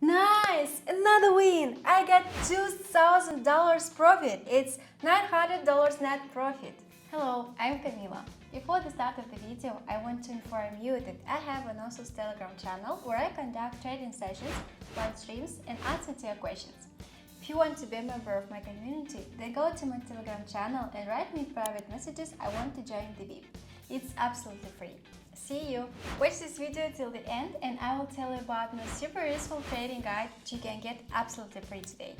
Nice! Another win! I got $2,000 profit. It's $900 net profit. Hello, I'm Camila. Before the start of the video, I want to inform you that I have an awesome Telegram channel where I conduct trading sessions, live streams, and answer to your questions. If you want to be a member of my community, then go to my Telegram channel and write me private messages I want to join the VIP. It's absolutely free. See you! Watch this video till the end and I will tell you about my super useful trading guide which you can get absolutely free today.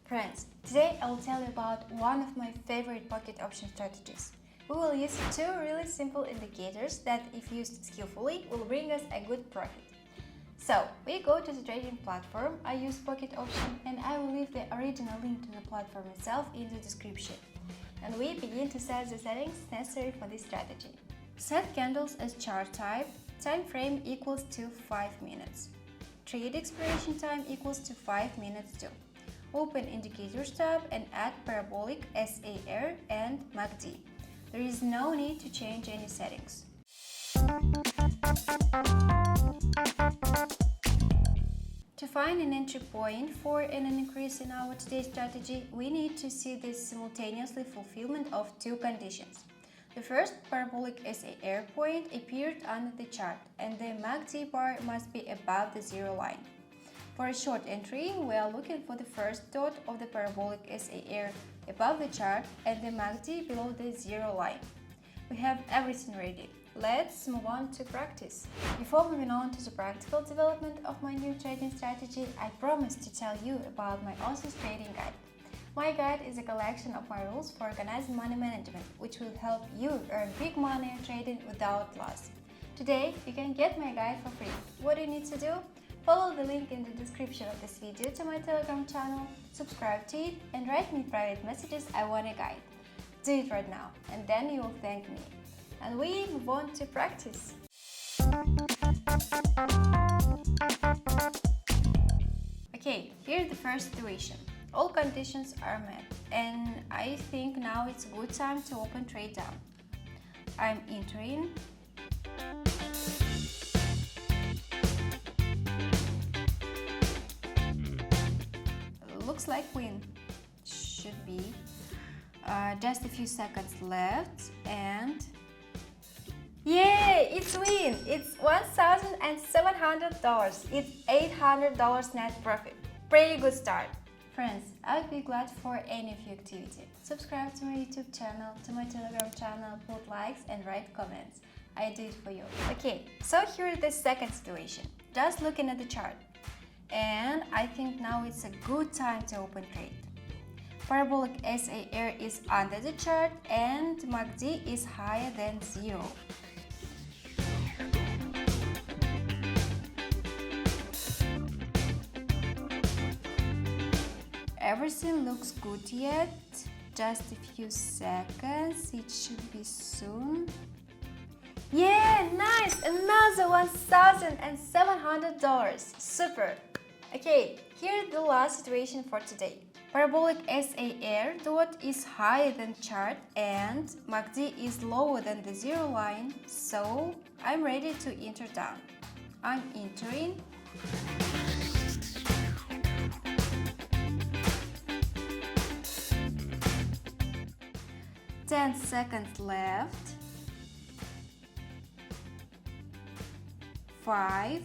Friends, today I will tell you about one of my favorite pocket option strategies. We will use two really simple indicators that, if used skillfully, will bring us a good profit. So, we go to the trading platform, I use pocket option, and I will leave the original link to the platform itself in the description. And we begin to set the settings necessary for this strategy. Set candles as chart type, time frame equals to 5 minutes. Trade expiration time equals to 5 minutes too. Open Indicators tab and add Parabolic SAR and MACD. There is no need to change any settings. To find an entry point for an increase in our today's strategy, we need to see the simultaneously fulfillment of two conditions. The first Parabolic SAR point appeared under the chart, and the MACD bar must be above the zero line. For a short entry, we are looking for the first dot of the Parabolic SAR above the chart and the MACD below the zero line. We have everything ready. Let's move on to practice. Before moving on to the practical development of my new trading strategy, I promised to tell you about my awesome trading guide. My guide is a collection of my rules for organizing money management, which will help you earn big money in trading without loss. Today, you can get my guide for free. What do you need to do? Follow the link in the description of this video to my Telegram channel, subscribe to it, and write me private messages I want a guide. Do it right now, and then you will thank me. And we move on to practice. Okay, here's the first situation. All conditions are met, and I think now it's a good time to open trade down. I'm entering. Looks like win. Should be. Just a few seconds left and yay! It's win! It's $1,700. It's $800 net profit. Pretty good start. Friends, I would be glad for any of your activity. Subscribe to my YouTube channel, to my Telegram channel, put likes and write comments. I do it for you. Okay, so here is the second situation. Just looking at the chart. And I think now it's a good time to open trade. Parabolic SAR is under the chart and MACD is higher than zero. Everything looks good yet. Just a few seconds, it should be soon. Yeah, nice! Another $1,700. Super! Okay, here's the last situation for today. Parabolic SAR dot is higher than chart and MACD is lower than the zero line, so I'm ready to enter down. I'm entering. Ten seconds left. 5.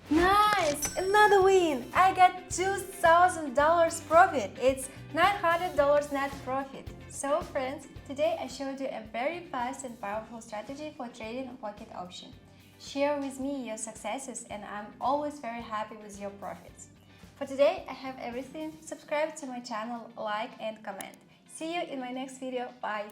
Nice! Another win! I got $2,000 profit. It's $900 net profit. So friends, today I showed you a very fast and powerful strategy for trading a pocket option. Share with me your successes and I'm always very happy with your profits. For today I have everything. Subscribe to my channel, like and comment. See you in my next video. Bye!